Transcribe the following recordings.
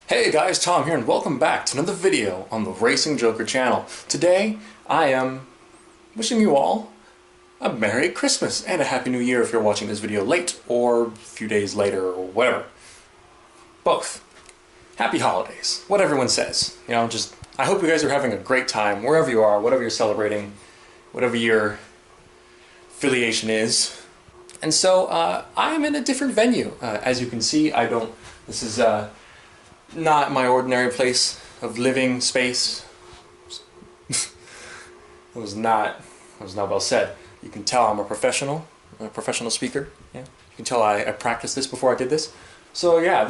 Hey guys, Tom here and welcome back to another video on the Racing Joker channel. Today I am wishing you all a Merry Christmas and a Happy New Year if you're watching this video late or a few days later or whatever. Both. Happy holidays. What everyone says. You know, just I hope you guys are having a great time wherever you are, whatever you're celebrating, whatever your affiliation is. And so I am in a different venue. As you can see, this is not my ordinary place of living space. It was not well said. You can tell I'm a professional speaker. Yeah, you can tell I practiced this before I did this. So yeah,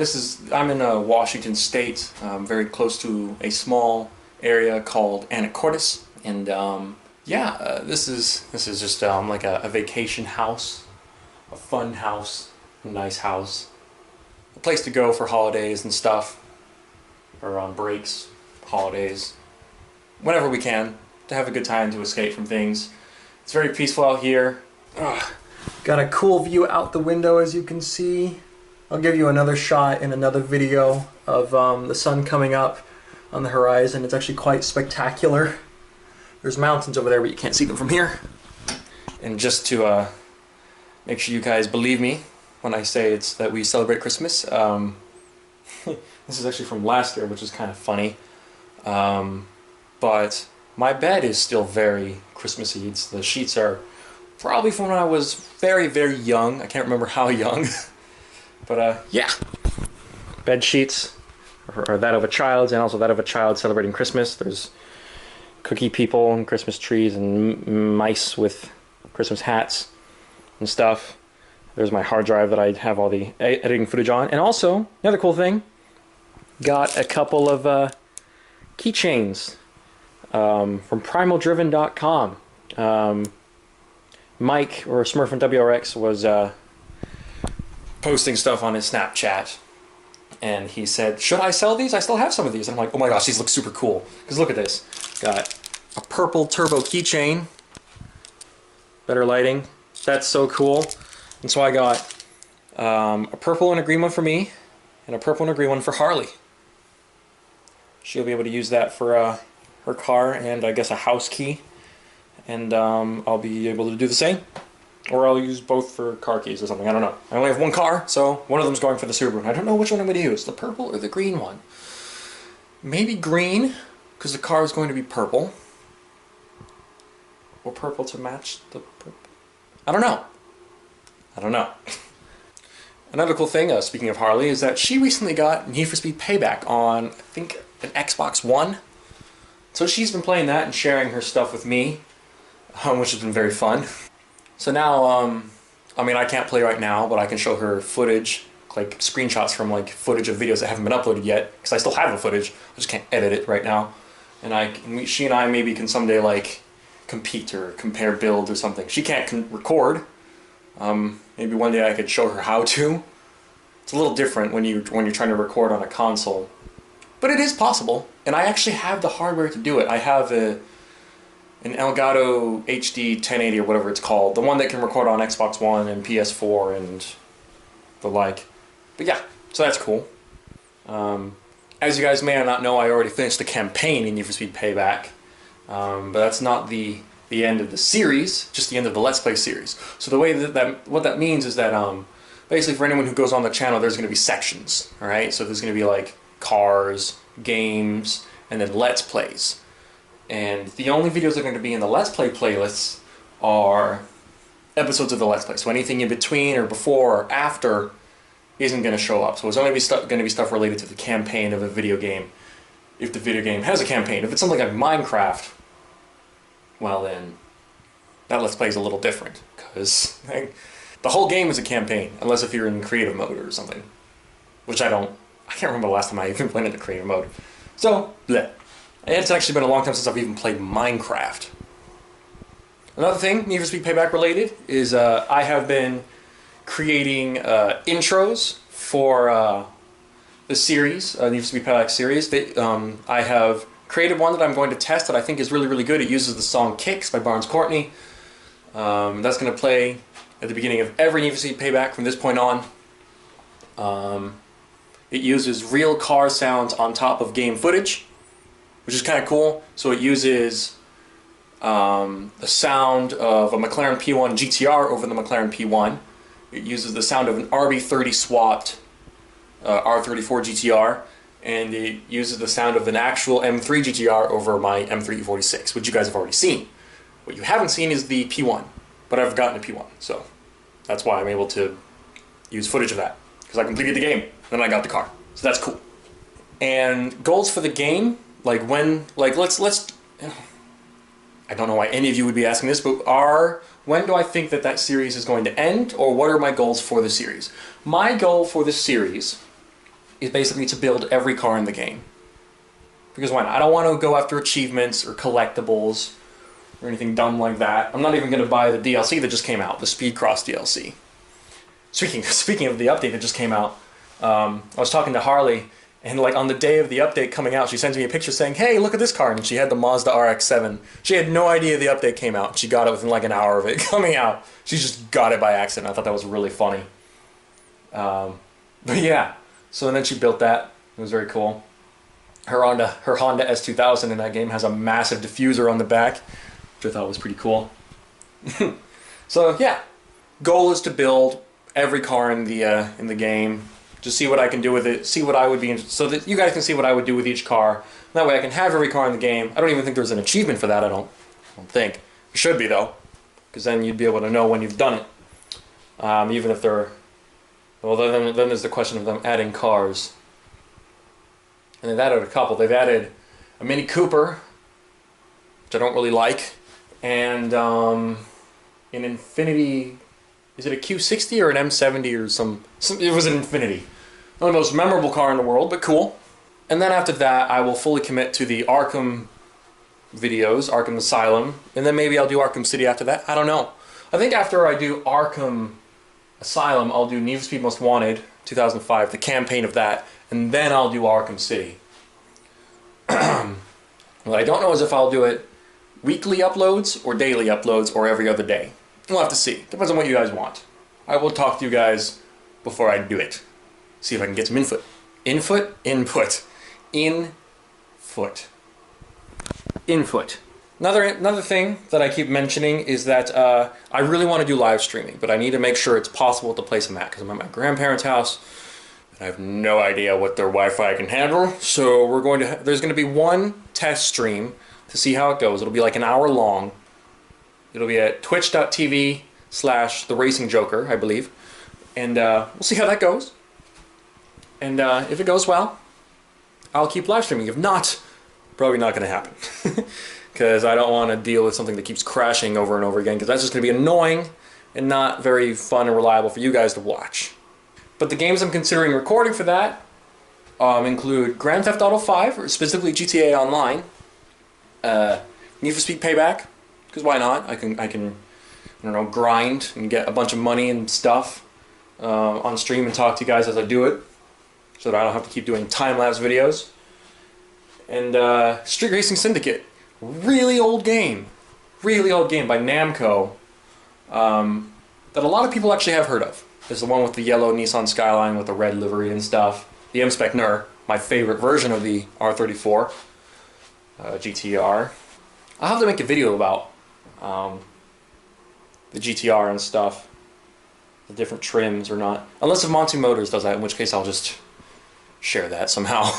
I'm in Washington State, very close to a small area called Anacortes, and this is just like a vacation house, a fun house, a nice house, a place to go for holidays and stuff. Or on breaks, holidays, whenever we can, to have a good time, to escape from things. It's very peaceful out here. Got a cool view out the window, as you can see. I'll give you another shot in another video of the sun coming up on the horizon. It's actually quite spectacular. There's mountains over there, but you can't see them from here. And just to make sure you guys believe me when I say it's that we celebrate Christmas, this is actually from last year, which is kind of funny. But my bed is still very Christmassy. The sheets are probably from when I was very, very young. I can't remember how young. But yeah. Bed sheets are that of a child, and also that of a child celebrating Christmas. There's cookie people and Christmas trees and mice with Christmas hats and stuff. There's my hard drive that I have all the editing footage on. And also, another cool thing, got a couple of keychains from primaldriven.com. Mike, or Smurf and WRX, was posting stuff on his Snapchat, and he said, should I sell these? I still have some of these. And I'm like, oh my gosh, these look super cool. Because look at this. Got a purple turbo keychain. Better lighting. That's so cool. And so I got a purple and a green one for me, and a purple and a green one for Harley. She'll be able to use that for her car and I guess a house key. And I'll be able to do the same. Or I'll use both for car keys or something. I don't know. I only have one car, so one of them's going for the Subaru. I don't know which one I'm going to use, the purple or the green one. Maybe green, because the car is going to be purple. Or purple to match the purple. I don't know. Another cool thing, speaking of Harley, is that she recently got Need for Speed Payback on, I think, an Xbox One. So she's been playing that and sharing her stuff with me, which has been very fun. So now, I mean, I can't play right now, but I can show her footage, like screenshots from like footage of videos that haven't been uploaded yet, because I still have the footage. I just can't edit it right now. And she and I maybe can someday like compete or compare builds or something. She can't record. Maybe one day I could show her how to. It's a little different when you're trying to record on a console, but it is possible. And I actually have the hardware to do it. I have an Elgato HD 1080 or whatever it's called, the one that can record on Xbox One and PS4 and the like. But yeah, so that's cool. As you guys may or not know, I already finished the campaign in Need for Speed Payback, but that's not the end of the series, just the end of the Let's Play series. So the way what that means is that basically for anyone who goes on the channel, there's going to be sections, all right? So there's going to be like cars, games, and then Let's Plays. And the only videos that are going to be in the Let's Play playlists are episodes of the Let's Play. So anything in between or before or after isn't going to show up. So it's only going to be stuff related to the campaign of a video game, if the video game has a campaign. If it's something like Minecraft, well then, that Let's Play is a little different, because the whole game is a campaign, unless if you're in creative mode or something. Which I can't remember the last time I even played in the creative mode. So, bleh. It's actually been a long time since I've even played Minecraft. Another thing, Need for Speed Payback related, is I have been creating intros for the series, Need for Speed Payback series. I have created one that I'm going to test that I think is really, really good. It uses the song Kicks by Barnes Courtney. That's going to play at the beginning of every Need for Speed Payback from this point on. It uses real car sounds on top of game footage, which is kind of cool. So it uses the sound of a McLaren P1 GTR over the McLaren P1. It uses the sound of an RB30 swapped R34 GTR, and it uses the sound of an actual M3 GTR over my M3 E46, which you guys have already seen. What you haven't seen is the P1, but I've gotten a P1, so that's why I'm able to use footage of that, because I completed the game, and then I got the car, so that's cool. And goals for the game, like when, like let's I don't know why any of you would be asking this, but when do I think that series is going to end, or what are my goals for the series? My goal for this series is basically to build every car in the game. Because why not? I don't want to go after achievements or collectibles or anything dumb like that. I'm not even going to buy the DLC that just came out, the Speed Cross DLC. Speaking of the update that just came out, I was talking to Harley, and like on the day of the update coming out, she sent me a picture saying, "Hey, look at this car," and she had the Mazda RX-7. She had no idea the update came out. She got it within like an hour of it coming out. She just got it by accident. I thought that was really funny. But yeah, so then she built that. It was very cool. Her Honda S2000 in that game has a massive diffuser on the back, which I thought was pretty cool. So yeah, goal is to build every car in the game. Just see what I can do with it, see what I would be interested, so that you guys can see what I would do with each car. That way I can have every car in the game. I don't even think there's an achievement for that, I don't think. There should be though, because then you'd be able to know when you've done it. Even if they're, well then there's the question of them adding cars. And they've added a couple. They've added a Mini Cooper, which I don't really like, and an Infinity. Is it a Q60 or an M70 or some? It was an Infinity. Not the most memorable car in the world, but cool. And then after that, I will fully commit to the Arkham videos, Arkham Asylum, and then maybe I'll do Arkham City after that. I don't know. I think after I do Arkham Asylum, I'll do Need for Speed Most Wanted 2005, the campaign of that, and then I'll do Arkham City. What I don't know is if I'll do it weekly uploads or daily uploads or every other day. We'll have to see. Depends on what you guys want. I will talk to you guys before I do it. See if I can get some input. Input? Input. Input. Input. Another thing that I keep mentioning is that I really want to do live streaming, but I need to make sure it's possible at the place I'm at, because I'm at my grandparents' house, and I have no idea what their Wi-Fi can handle. So there's going to be one test stream to see how it goes. It'll be like an hour long. It'll be at twitch.tv/theracingjoker, I believe. And we'll see how that goes. And if it goes well, I'll keep live streaming. If not, probably not going to happen. Because I don't want to deal with something that keeps crashing over and over again, because that's just going to be annoying and not very fun and reliable for you guys to watch. But the games I'm considering recording for that include Grand Theft Auto 5, or specifically GTA Online, Need for Speed Payback, because why not? I can I don't know, grind and get a bunch of money and stuff on stream and talk to you guys as I do it, so that I don't have to keep doing time-lapse videos. And Street Racing Syndicate, really old game by Namco, that a lot of people actually have heard of. There's the one with the yellow Nissan Skyline with the red livery and stuff. The M-Spec NER, my favorite version of the R34 GTR. I'll have to make a video about the GTR and stuff, the different trims or not. Unless if Monty Motors does that, in which case I'll just share that somehow.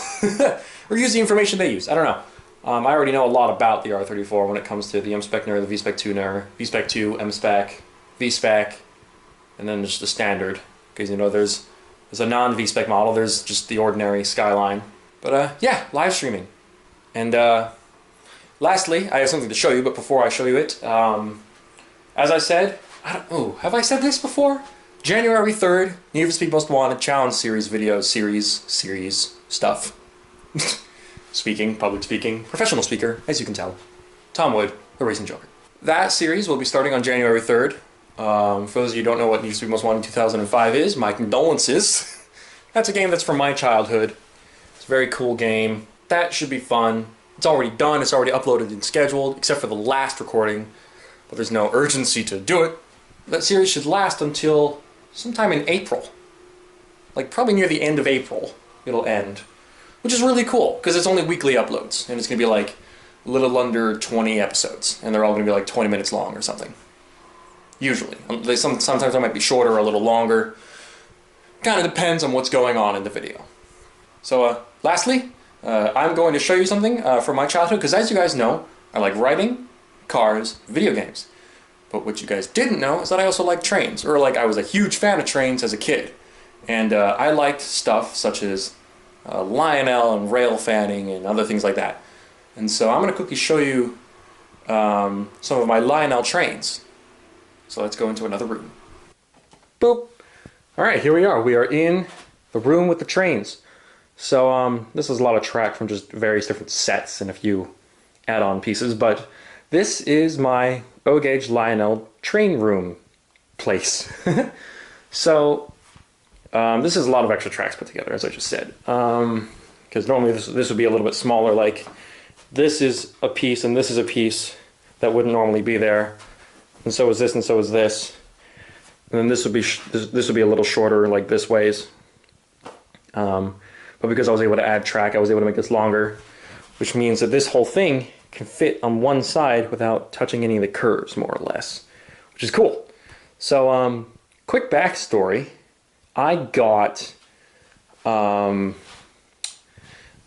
Or use the information they use. I don't know. I already know a lot about the R34 when it comes to the M-Spec NER, the V-Spec 2 NER, V-Spec 2, M-Spec, V-Spec, and then just the standard. Because, you know, there's a non-V-Spec model, there's just the ordinary Skyline. But yeah, live streaming. And lastly, I have something to show you, but before I show you it, as I said, have I said this before? January 3rd, Need for Speed Most Wanted Challenge Series videos, series stuff. Speaking, public speaking, professional speaker, as you can tell. Tom Wood, the Racing Joker. That series will be starting on January 3rd. For those of you who don't know what Need for Speed Most Wanted 2005 is, my condolences. That's a game that's from my childhood. It's a very cool game. That should be fun. It's already done, it's already uploaded and scheduled, except for the last recording, but there's no urgency to do it. That series should last until sometime in April. Like probably near the end of April. it'll end, which is really cool because it's only weekly uploads, and it's gonna be like a little under 20 episodes, and they're all gonna be like 20 minutes long or something. Usually, sometimes they might be shorter or a little longer. Kind of depends on what's going on in the video. So, lastly, I'm going to show you something from my childhood, because as you guys know, I like writing, cars, video games. But what you guys didn't know is that I also like trains, or like I was a huge fan of trains as a kid. And I liked stuff such as Lionel and rail fanning and other things like that. And so I'm going to quickly show you some of my Lionel trains. So let's go into another room. Boop! Alright, here we are. We are in the room with the trains. So this is a lot of track from just various different sets and a few add-on pieces, but this is my O-gauge Lionel train room place. So this is a lot of extra tracks put together, as I just said. Because normally this would be a little bit smaller, like this is a piece and this is a piece that wouldn't normally be there. And so is this and so is this. And then this would be a little shorter, like this ways. But because I was able to add track, I was able to make this longer, which means that this whole thing can fit on one side without touching any of the curves, more or less, which is cool. So, quick backstory. I got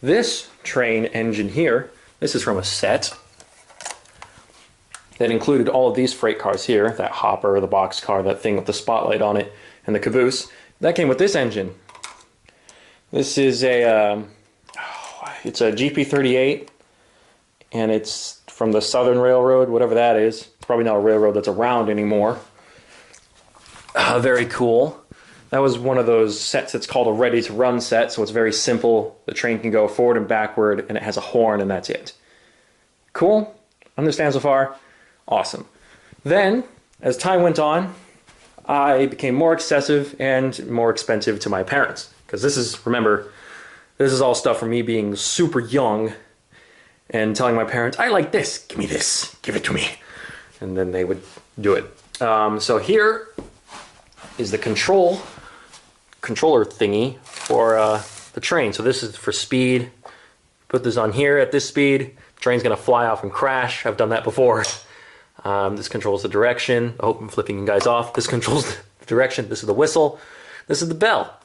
this train engine here. This is from a set that included all of these freight cars here, that hopper, the box car, that thing with the spotlight on it, and the caboose. That came with this engine. This is it's a GP38, and it's from the Southern Railroad, whatever that is. It's probably not a railroad that's around anymore. Very cool. That was one of those sets that's called a ready-to-run set, so it's very simple. The train can go forward and backward, and it has a horn, and that's it. Cool? Understand so far? Awesome. Then, as time went on, I became more excessive and more expensive to my parents. Because this is, remember, this is all stuff from me being super young and telling my parents, I like this, give me this, give it to me. And then they would do it. So here is the controller thingy for the train. So this is for speed. Put this on here at this speed. The train's gonna fly off and crash. I've done that before. This controls the direction. I hope I'm flipping you guys off. This controls the direction. This is the whistle. This is the bell.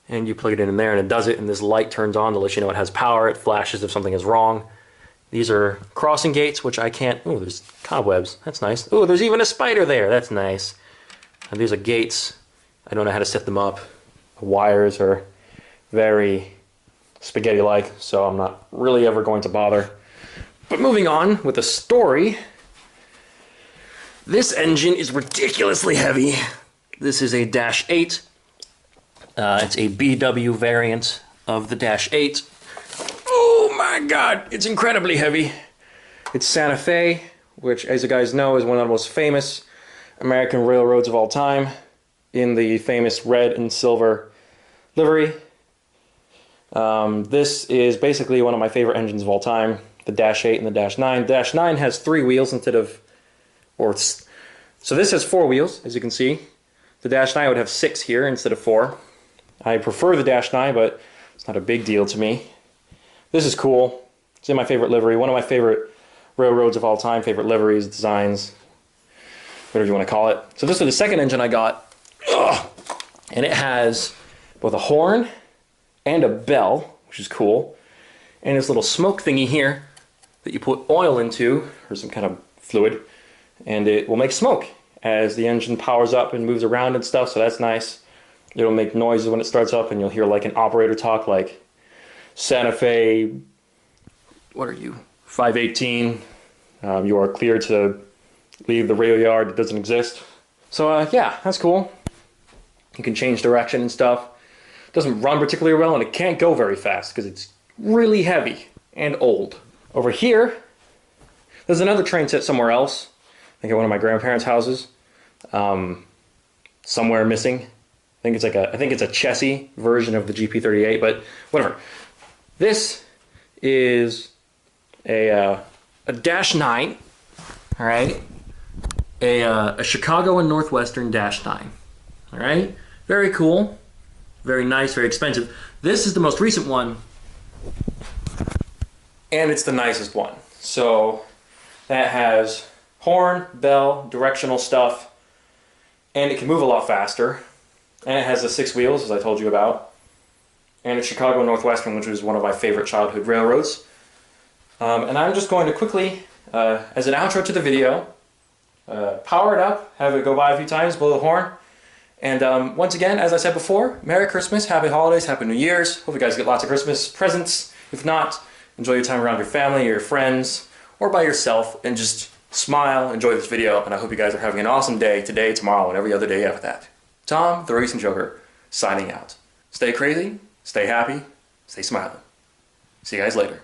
And you plug it in there and it does it, and this light turns on to let you know it has power. It flashes if something is wrong. These are crossing gates, which I can't... Oh, there's cobwebs. That's nice. Oh, there's even a spider there. That's nice. And these are gates. I don't know how to set them up. The wires are very spaghetti-like, so I'm not really ever going to bother. But moving on with the story... This engine is ridiculously heavy. This is a Dash 8. It's a BW variant of the Dash 8. Oh my god, it's incredibly heavy. It's Santa Fe, which, as you guys know, is one of the most famous American railroads of all time, in the famous red and silver livery. This is basically one of my favorite engines of all time, the Dash 8 and the Dash 9. Dash 9 has 3 wheels instead of... So this has 4 wheels, as you can see. The Dash 9 would have 6 here instead of 4. I prefer the Dash 9, but it's not a big deal to me. This is cool. It's in my favorite livery. One of my favorite railroads of all time, favorite liveries, designs, whatever you want to call it. So this is the second engine I got. Ugh. And it has both a horn and a bell, which is cool. And this little smoke thingy here that you put oil into, or some kind of fluid, and it will make smoke as the engine powers up and moves around and stuff, so that's nice. It'll make noises when it starts up, and you'll hear like an operator talk like, Santa Fe, what are you, 518, you are cleared to leave the rail yard, it doesn't exist. So yeah, that's cool. You can change direction and stuff. It doesn't run particularly well, and it can't go very fast because it's really heavy and old. Over here, there's another train set somewhere else. I think at one of my grandparents' houses. Somewhere missing. I think it's a chassis version of the GP38, but whatever. This is a Dash 9, all right? A Chicago and Northwestern Dash 9, all right? Very cool. Very nice, very expensive. This is the most recent one, and it's the nicest one. So that has horn, bell, directional stuff, and it can move a lot faster. And it has the 6 wheels, as I told you about. And it's Chicago Northwestern, which was one of my favorite childhood railroads. And I'm just going to quickly, as an outro to the video, power it up, have it go by a few times, blow the horn. And once again, as I said before, Merry Christmas, Happy Holidays, Happy New Year's. Hope you guys get lots of Christmas presents. If not, enjoy your time around your family, your friends, or by yourself, and just smile, enjoy this video, and I hope you guys are having an awesome day today, tomorrow, and every other day after that. Tom, the Racing Joker, signing out. Stay crazy, stay happy, stay smiling. See you guys later.